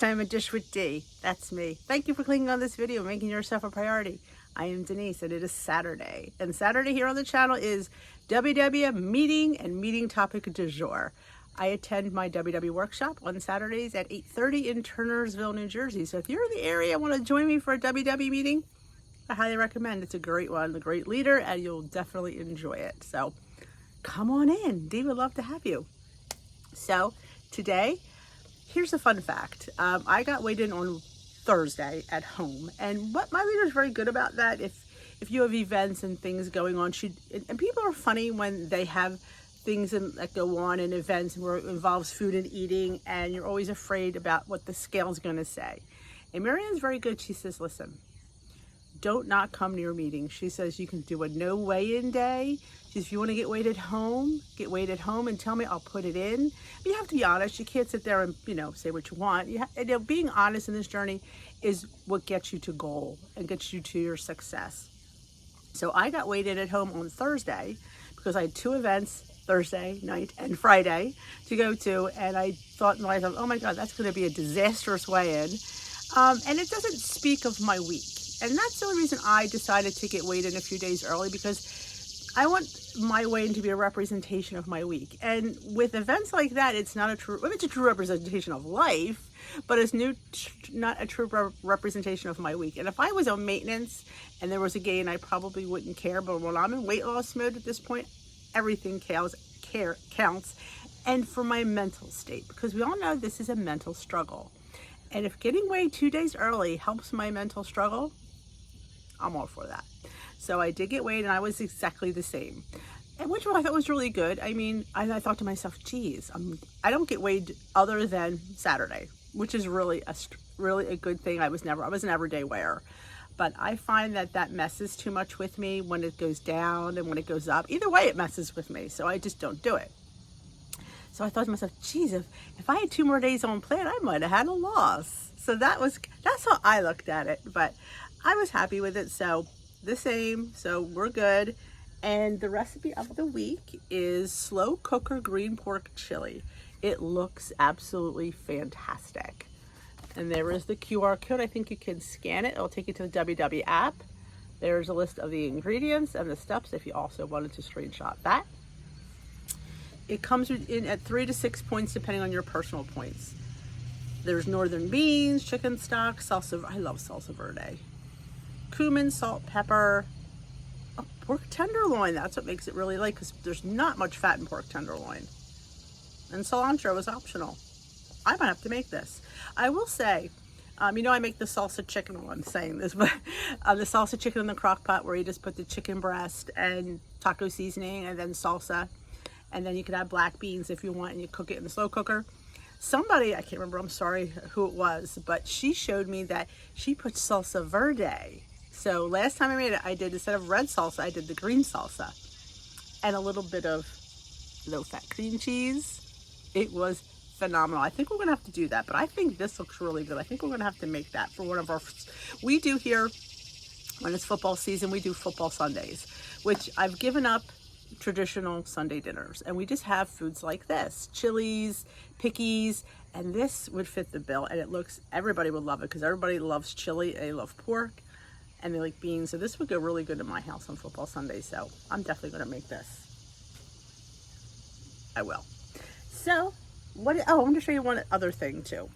Time a Dish with D. That's me. Thank you for clicking on this video, making yourself a priority. I am Denise, and it is Saturday. And Saturday here on the channel is WW Meeting and Meeting Topic du Jour. I attend my WW workshop on Saturdays at 8:30 in Turnersville, New Jersey. So if you're in the area and want to join me for a WW meeting, I highly recommend. It's a great one, a great leader, and you'll definitely enjoy it. So come on in. Dee would love to have you. So today, here's a fun fact. I got weighed in on Thursday at home, and what my leader is very good about that. If you have events and things going on, and people are funny when they have things that go on in events where it involves food and eating, and you're always afraid about what the scale's going to say. And Marianne's very good. She says, listen, don't not come to your meeting. She says you can do a no weigh-in day. She says if you want to get weighed at home and tell me, I'll put it in. But you have to be honest. You can't sit there and say what you want. Being honest in this journey is what gets you to goal and gets you to your success. So I got weighed in at home on Thursday because I had two events, Thursday night and Friday, to go to, and I thought in myself, oh my God, that's going to be a disastrous weigh-in. And it doesn't speak of my week. And that's the only reason I decided to get weighed in a few days early, because I want my weigh-in to be a representation of my week. And with events like that, it's not a true, it's a true representation of life, but it's not a true representation of my week. And if I was on maintenance and there was a gain, I probably wouldn't care. But when I'm in weight loss mode at this point, everything counts. And for my mental state, because we all know this is a mental struggle. And if getting weighed 2 days early helps my mental struggle, I'm all for that. So I did get weighed, and I was exactly the same, and which one I thought was really good. I mean, I thought to myself, geez, I don't get weighed other than Saturday, which is really a good thing. I was an everyday weigher, but I find that messes too much with me when it goes down and when it goes up. Either way, it messes with me, so I just don't do it. So I thought to myself, geez, if I had 2 more days on plan, I might have had a loss. So that's how I looked at it, but I was happy with it. So the same, so we're good. And the recipe of the week is slow cooker green pork chili. It looks absolutely fantastic. And there is the QR code. I think you can scan it. It'll take you to the WW app. There's a list of the ingredients and the steps if you also wanted to screenshot that. It comes in at 3 to 6 points depending on your personal points. There's northern beans, chicken stock, salsa. I love salsa verde. Cumin, salt, pepper, pork tenderloin. That's what makes it really light, because there's not much fat in pork tenderloin. And cilantro is optional. I might have to make this. I will say, I make the salsa chicken while I'm saying this, but the salsa chicken in the crock pot where you just put the chicken breast and taco seasoning and then salsa. And then you can add black beans if you want, and you cook it in the slow cooker. Somebody, I can't remember, I'm sorry who it was, but she showed me that she put salsa verde. So last time I made it, I did, instead of red salsa, I did the green salsa. And a little bit of low-fat cream cheese. It was phenomenal. I think we're going to have to do that, but I think this looks really good. I think we're going to have to make that for one of our, we do here, when it's football season, we do football Sundays, which I've given up traditional Sunday dinners, and we just have foods like this, chilies, pickies, and this would fit the bill. And everybody would love it, because everybody loves chili, they love pork, and they like beans. So this would go really good in my house on football Sunday. So I'm definitely going to make this. I will. So I want to show you one other thing too.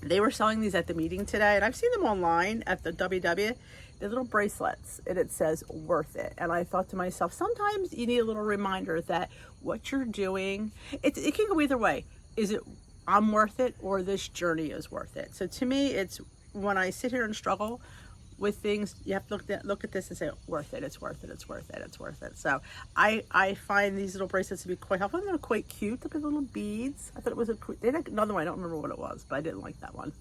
They were selling these at the meeting today, and I've seen them online at the WW. They're little bracelets, and it says worth it. And I thought to myself, sometimes you need a little reminder that what you're doing, it can go either way. Is it I'm worth it, or this journey is worth it? So to me, it's when I sit here and struggle with things, you have to look at this and say, worth it, it's worth it, it's worth it, it's worth it. So I find these little bracelets to be quite helpful. They're quite cute. Look at the little beads. I thought it was they had another one. I don't remember what it was, but I didn't like that one.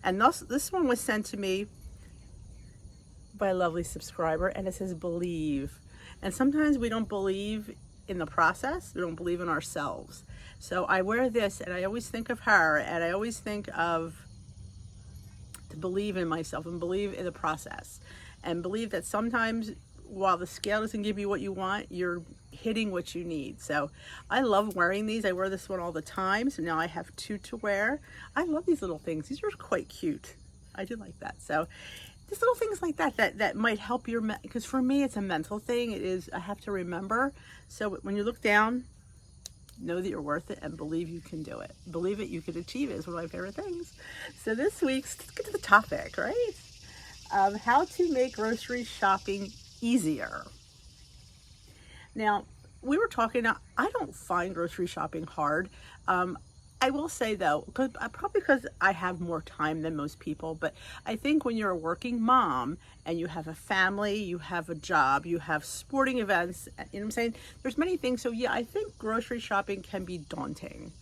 And this one was sent to me by a lovely subscriber, and it says believe. And sometimes we don't believe in the process. We don't believe in ourselves. So I wear this, and I always think of her, and I always think of to believe in myself and believe in the process, and believe that sometimes while the scale doesn't give you what you want, you're hitting what you need. So I love wearing these. I wear this one all the time. So now I have 2 to wear. I love these little things. These are quite cute. I do like that. So just little things like that might help your, because for me, it's a mental thing. It is, I have to remember. So when you look down, know that you're worth it and believe you can do it. Believe it, you can achieve it is one of my favorite things. So this week's, let's get to the topic, right? How to make grocery shopping easier. Now, we were talking, I don't find grocery shopping hard. I will say though, probably because I have more time than most people, but I think when you're a working mom and you have a family, you have a job, you have sporting events, you know what I'm saying? There's many things. So yeah, I think grocery shopping can be daunting.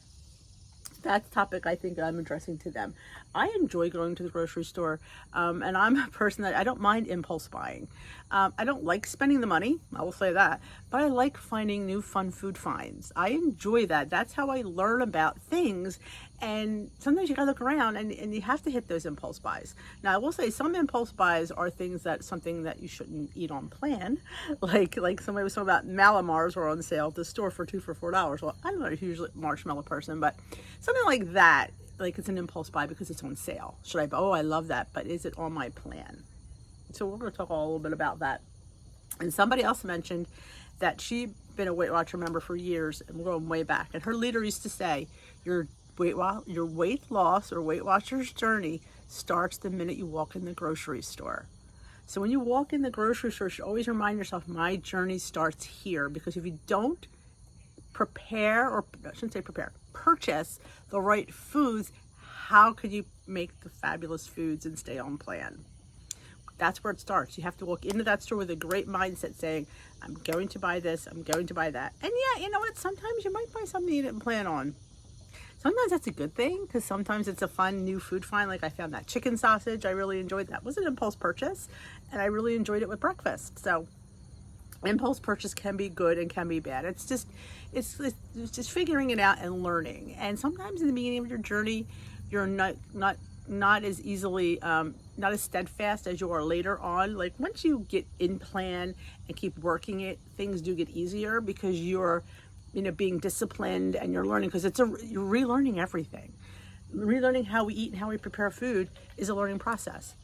That's the topic I think I'm addressing to them. I enjoy going to the grocery store, and I'm a person that I don't mind impulse buying. I don't like spending the money, I will say that, but I like finding new fun food finds. I enjoy that. That's how I learn about things, and sometimes you gotta look around and you have to hit those impulse buys. Now I will say some impulse buys are things that something that you shouldn't eat on plan, like somebody was talking about Malamars were on sale at the store for 2 for $4. Well, I'm not a huge marshmallow person, but something like that, like it's an impulse buy because it's on sale. Should I buy? Oh, I love that, but is it on my plan? So we're going to talk a little bit about that. And somebody else mentioned that she'd been a Weight Watcher member for years, and we're going way back. And her leader used to say, your weight loss or Weight Watcher's journey starts the minute you walk in the grocery store. So when you walk in the grocery store, you should always remind yourself, my journey starts here. Because if you don't prepare, or I shouldn't say prepare, purchase the right foods, how could you make the fabulous foods and stay on plan? That's where it starts. You have to walk into that store with a great mindset saying, I'm going to buy this, I'm going to buy that. And yeah, you know what? Sometimes you might buy something you didn't plan on. Sometimes that's a good thing, because sometimes it's a fun new food find. Like I found that chicken sausage. I really enjoyed that. It was an impulse purchase, and I really enjoyed it with breakfast. So impulse purchase can be good and can be bad. It's just figuring it out and learning. And sometimes in the beginning of your journey, you're not as easily, not as steadfast as you are later on. Like once you get in plan and keep working it, things do get easier because you're, being disciplined and you're learning, because you're relearning everything. Relearning how we eat and how we prepare food is a learning process.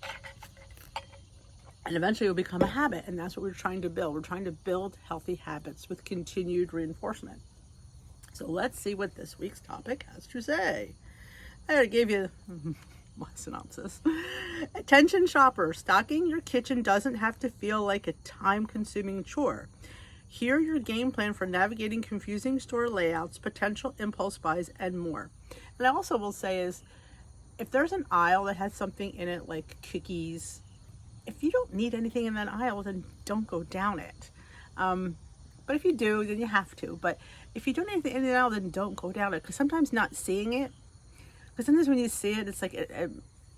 And eventually it will become a habit, and that's what we're trying to build. We're trying to build healthy habits with continued reinforcement. So let's see what this week's topic has to say. I already gave you my synopsis. Attention shoppers, stocking your kitchen doesn't have to feel like a time-consuming chore. Hear your game plan for navigating confusing store layouts, potential impulse buys, and more. And I also will say is, if there's an aisle that has something in it like cookies, if you don't need anything in that aisle, then don't go down it. But if you do, then you have to. But if you don't need anything in the aisle, then don't go down it. Because sometimes not seeing it, because sometimes when you see it, it's like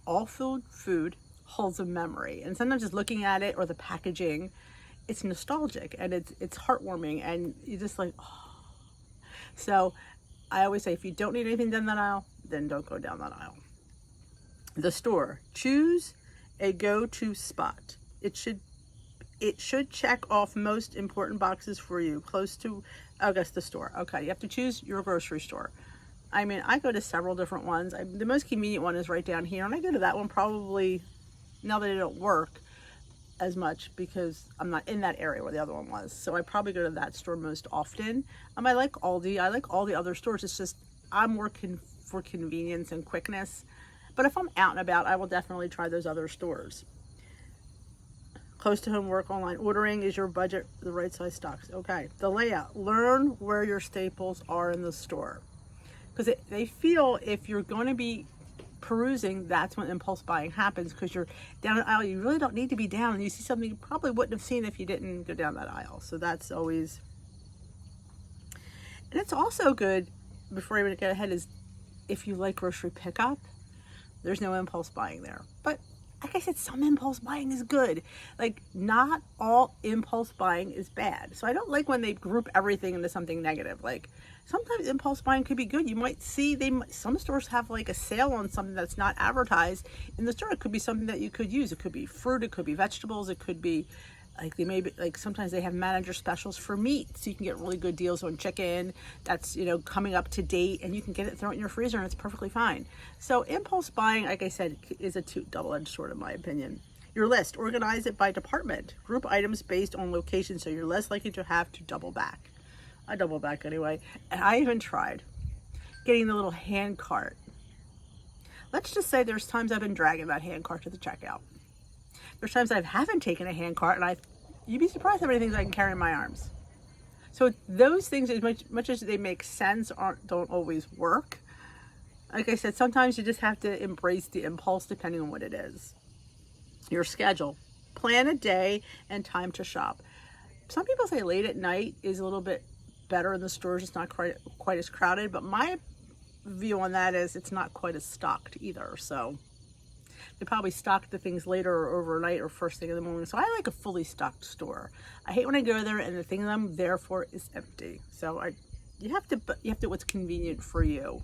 all food holds a memory. And sometimes just looking at it or the packaging, it's nostalgic and it's heartwarming, and you're just like, oh. So I always say, if you don't need anything down that aisle, then don't go down that aisle. The store, choose a go-to spot. It should check off most important boxes for you. Close to, I guess, the store. Okay, you have to choose your grocery store. I mean, I go to several different ones. The most convenient one is right down here, and I go to that one probably, now that they don't work as much because I'm not in that area where the other one was. So I probably go to that store most often. I like Aldi. I like all the other stores. It's just I'm working for convenience and quickness. But if I'm out and about, I will definitely try those other stores. Close to home work, online ordering, is your budget the right size stocks? Okay. The layout. Learn where your staples are in the store. Because they feel if you're going to be perusing, that's when impulse buying happens, because you're down an aisle you really don't need to be down, and you see something you probably wouldn't have seen if you didn't go down that aisle. So that's always, and it's also good, before I even get ahead, is if you like grocery pickup, there's no impulse buying there. But like I said, some impulse buying is good. Like not all impulse buying is bad. So I don't like when they group everything into something negative. Like sometimes impulse buying could be good. You might see some stores have like a sale on something that's not advertised in the store. It could be something that you could use. It could be fruit, it could be vegetables, it could be Like they may be, like sometimes they have manager specials for meat, so you can get really good deals on chicken that's, you know, coming up to date, and you can get it, throw it in your freezer, and it's perfectly fine. So impulse buying, like I said, is a double-edged sword in my opinion. Your list, organize it by department. Group items based on location, so you're less likely to have to double back. I double back anyway. And I even tried getting the little hand cart. Let's just say there's times I've been dragging that hand cart to the checkout. There's times I haven't taken a hand cart, and you'd be surprised how many things I can carry in my arms. So those things, as much as they make sense, don't always work. Like I said, sometimes you just have to embrace the impulse depending on what it is. Your schedule. Plan a day and time to shop. Some people say late at night is a little bit better in the stores. It's not quite as crowded, but my view on that is it's not quite as stocked either. So they probably stock the things later or overnight or first thing in the morning. So I like a fully stocked store. I hate when I go there and the thing I'm there for is empty. So you have to what's convenient for you.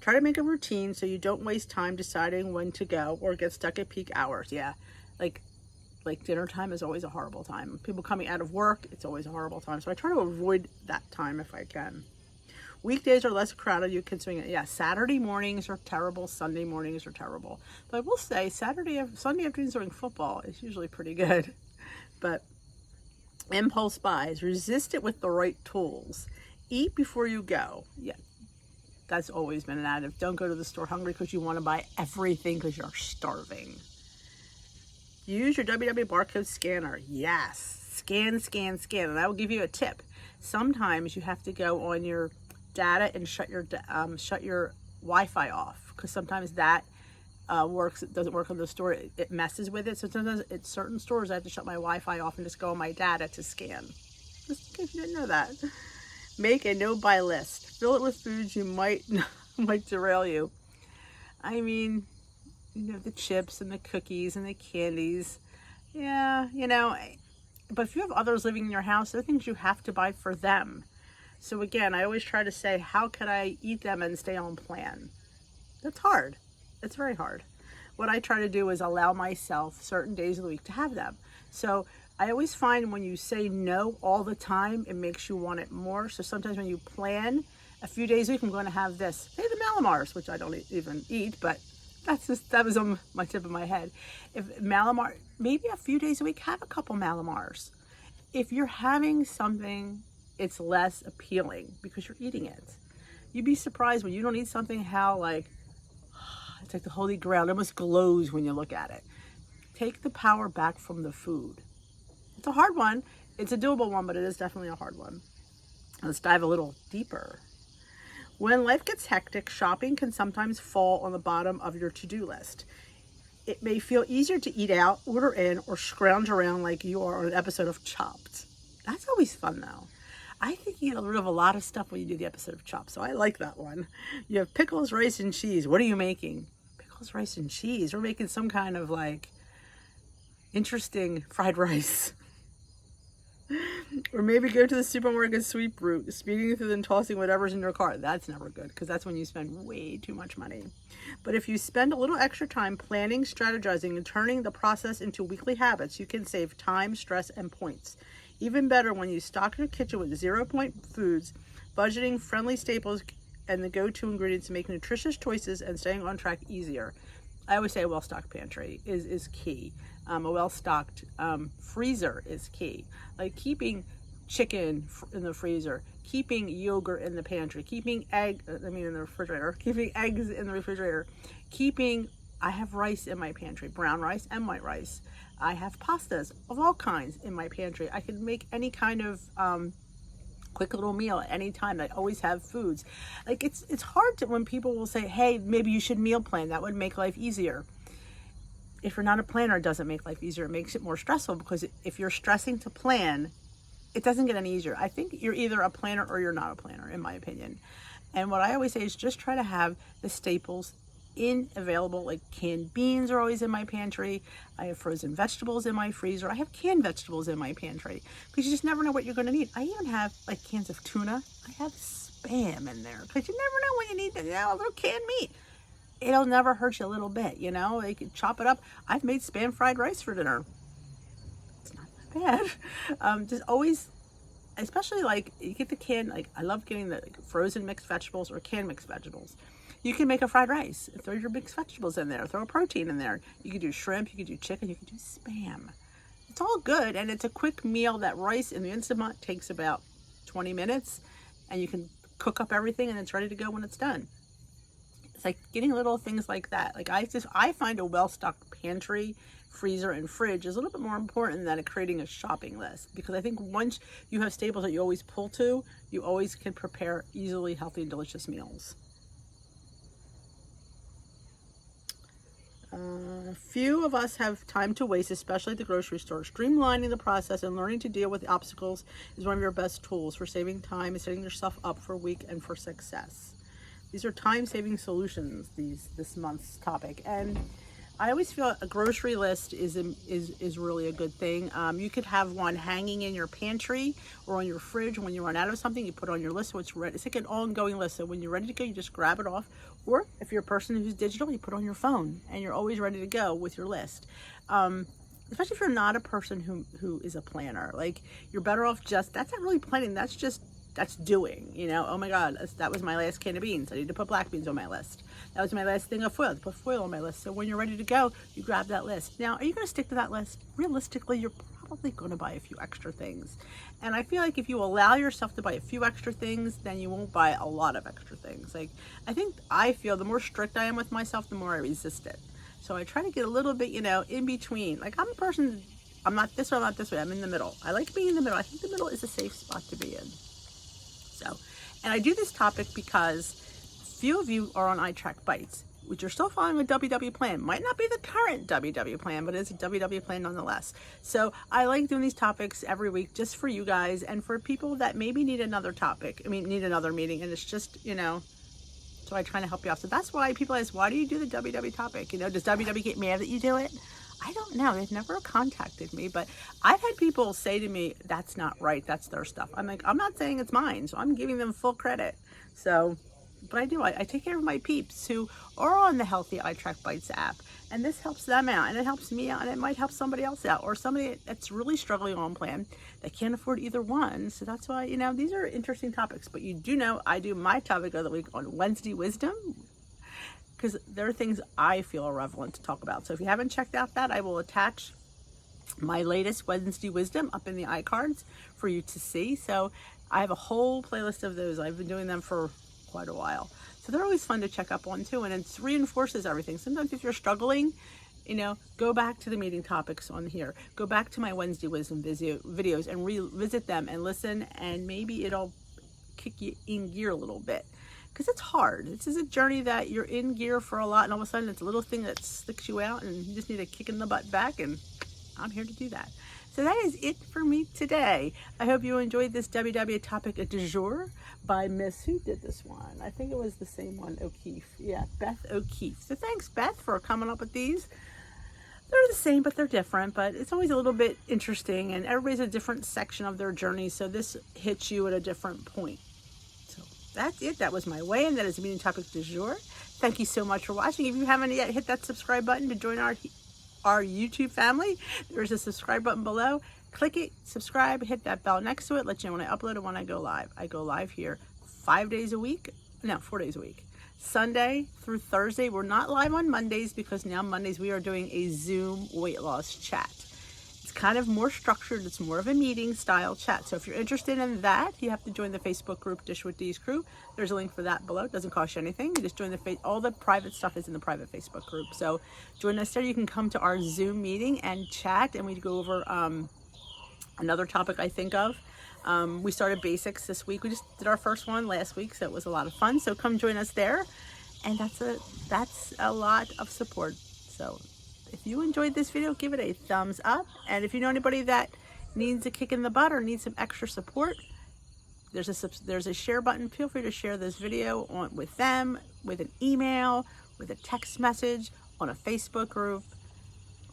Try to make a routine so you don't waste time deciding when to go or get stuck at peak hours. Yeah, like dinner time is always a horrible time. People coming out of work, it's always a horrible time. So I try to avoid that time if I can. Weekdays are less crowded. You can swing it. Yeah, Saturday mornings are terrible. Sunday mornings are terrible. But I will say Sunday afternoons during football is usually pretty good. But impulse buys, resist it with the right tools. Eat before you go. Yeah, that's always been an additive. Don't go to the store hungry because you want to buy everything because you're starving. Use your WW barcode scanner. Yes, scan. And I will give you a tip. Sometimes you have to go on your data and shut your Wi-Fi off, because sometimes that works. It doesn't work on the store. It messes with it. So sometimes at certain stores I have to shut my Wi-Fi off and just go on my data to scan. Just in case you didn't know that. Make a no-buy list. Fill it with foods you might derail you. I mean, you know, the chips and the cookies and the candies. Yeah, you know, but if you have others living in your house, there are things you have to buy for them. So again, I always try to say, how can I eat them and stay on plan? That's hard. It's very hard. What I try to do is allow myself certain days of the week to have them. So I always find when you say no all the time, it makes you want it more. So sometimes when you plan a few days a week, I'm going to have this. Say the Malamars, which I don't even eat, but that was on my tip of my head. If Malamar, maybe a few days a week, have a couple Malamars. If you're having something, it's less appealing because you're eating it. You'd be surprised when you don't eat something how it's like the holy grail. It almost glows when you look at it. Take the power back from the food. It's a hard one. It's a doable one, but it is definitely a hard one. Let's dive a little deeper. When life gets hectic, shopping can sometimes fall on the bottom of your to-do list. It may feel easier to eat out, order in, or scrounge around like you are on an episode of Chopped. That's always fun though. I think you get rid of a lot of stuff when you do the episode of Chopped, so I like that one. You have pickles, rice, and cheese. What are you making? Pickles, rice, and cheese. We're making some kind of interesting fried rice. Or maybe go to the supermarket sweep route, speeding through and tossing whatever's in your cart. That's never good because that's when you spend way too much money. But if you spend a little extra time planning, strategizing, and turning the process into weekly habits, you can save time, stress, and points. Even better when you stock your kitchen with 0-point foods, budgeting friendly staples, and the go-to ingredients to make nutritious choices and staying on track easier. I always say a well-stocked pantry is key. A well-stocked freezer is key. Like keeping chicken in the freezer, keeping yogurt in the pantry, keeping in the refrigerator, keeping eggs in the refrigerator, I have rice in my pantry, brown rice and white rice. I have pastas of all kinds in my pantry. I can make any kind of quick little meal at any time. I always have foods. Like it's hard to, when people will say, hey, maybe you should meal plan. That would make life easier. If you're not a planner, it doesn't make life easier. It makes it more stressful because if you're stressing to plan, it doesn't get any easier. I think you're either a planner or you're not a planner, in my opinion. And what I always say is just try to have the staples available. Like canned beans are always in my pantry. I have frozen vegetables in my freezer. I have canned vegetables in my pantry because you just never know what you're going to need. I even have cans of tuna. I have Spam in there because you never know when you need a little canned meat. It'll never hurt you a little bit, you know. You can chop it up. I've made Spam fried rice for dinner. It's not that bad. Just always, especially like you get the canned, like I love getting the like, frozen mixed vegetables or canned mixed vegetables. You can make a fried rice, throw your mixed vegetables in there, throw a protein in there. You can do shrimp, you can do chicken, you can do Spam. It's all good, and it's a quick meal. That rice in the Instant Pot takes about 20 minutes, and you can cook up everything and it's ready to go when it's done. It's like getting little things like that. Like I find a well-stocked pantry, freezer, and fridge is a little bit more important than creating a shopping list, because I think once you have staples that you always pull to, you always can prepare easily healthy and delicious meals. Few of us have time to waste, especially at the grocery store. Streamlining the process and learning to deal with obstacles is one of your best tools for saving time and setting yourself up for a week and for success. These are time-saving solutions, this month's topic. And I always feel a grocery list is really a good thing. You could have one hanging in your pantry or on your fridge. When you run out of something, you put it on your list so it's ready. It's like an ongoing list. So when you're ready to go, you just grab it off. Or if you're a person who's digital, you put it on your phone and you're always ready to go with your list. Especially if you're not a person who is a planner. Like, you're better off that's not really planning, that's doing, you know. Oh my God, that was my last can of beans. I need to put black beans on my list. That was my last thing of foil, to put foil on my list. So when you're ready to go, you grab that list. Now, are you going to stick to that list? Realistically, you're probably going to buy a few extra things. And I feel like if you allow yourself to buy a few extra things, then you won't buy a lot of extra things. Like, I feel the more strict I am with myself, the more I resist it. So I try to get a little bit, you know, in between. Like, I'm a person, I'm not this way, I'm not this way. I'm in the middle. I like being in the middle. I think the middle is a safe spot to be in. So, and I do this topic because few of you are on iTrack Bites, which are still following a WW plan. Might not be the current WW plan, but it's a WW plan nonetheless. So I like doing these topics every week just for you guys and for people that maybe need another topic. Need another meeting, and it's just, you know, so I try to help you out. So that's why people ask, why do you do the WW topic? You know, does WW get mad that you do it? I don't know. They've never contacted me, but I've had people say to me, that's not right. That's their stuff. I'm like, I'm not saying it's mine, so I'm giving them full credit. So, but I do. I take care of my peeps who are on the Healthy iTrack Bites app, and this helps them out, and it helps me out, and it might help somebody else out, or somebody that's really struggling on plan that can't afford either one. So that's why, you know, these are interesting topics. But you do know I do my topic of the week on Wednesday Wisdom, because there are things I feel are relevant to talk about. So if you haven't checked out that, I will attach my latest Wednesday Wisdom up in the iCards for you to see. So I have a whole playlist of those. I've been doing them for quite a while. So they're always fun to check up on too, and it reinforces everything. Sometimes if you're struggling, you know, go back to the meeting topics on here. Go back to my Wednesday Wisdom videos and revisit them and listen, and maybe it'll kick you in gear a little bit. Because it's hard. This is a journey that you're in gear for a lot, and all of a sudden it's a little thing that sticks you out, and you just need a kick in the butt back, and I'm here to do that. So that is it for me today. I hope you enjoyed this WW topic du jour by Miss, who did this one? I think it was the same one, O'Keefe. Yeah, Beth O'Keefe. So thanks, Beth, for coming up with these. They're the same, but they're different, but it's always a little bit interesting, and everybody's a different section of their journey, so this hits you at a different point. So that's it. That was my way, and that is the meeting topic du jour. Thank you so much for watching. If you haven't yet, hit that subscribe button to join our YouTube family. There's a subscribe button below. Click it, subscribe, hit that bell next to it, let you know when I upload and when I go live. I go live here 4 days a week. Sunday through Thursday. We're not live on Mondays because now Mondays we are doing a Zoom weight loss chat. It's kind of more structured. It's more of a meeting style chat. So if you're interested in that, you have to join the Facebook group, Dish with Dee's Crew. There's a link for that below. It doesn't cost you anything. You just join all the private stuff is in the private Facebook group. So join us there. You can come to our Zoom meeting and chat, and we go over another topic I think of. We started basics this week. We just did our first one last week, so it was a lot of fun. So come join us there. And that's a lot of support. So if you enjoyed this video, give it a thumbs up. And if you know anybody that needs a kick in the butt or needs some extra support, there's a share button. Feel free to share this video with them, with an email, with a text message, on a Facebook group,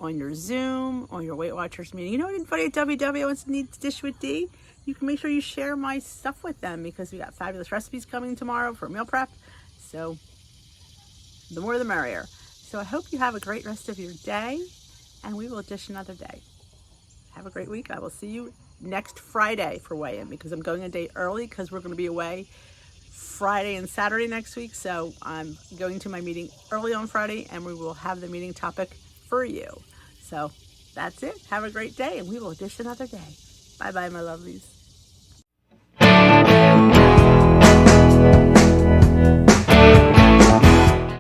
on your Zoom, on your Weight Watchers meeting. You know anybody at WW needs Dish with D? You can make sure you share my stuff with them, because we got fabulous recipes coming tomorrow for meal prep. So the more the merrier. So I hope you have a great rest of your day, and we will dish another day. have a great week. I will see you next Friday for weigh-in because I'm going a day early because we're going to be away Friday and Saturday next week. So I'm going to my meeting early on Friday and we will have the meeting topic for you. So that's it. Have a great day and we will dish another day. Bye-bye, my lovelies.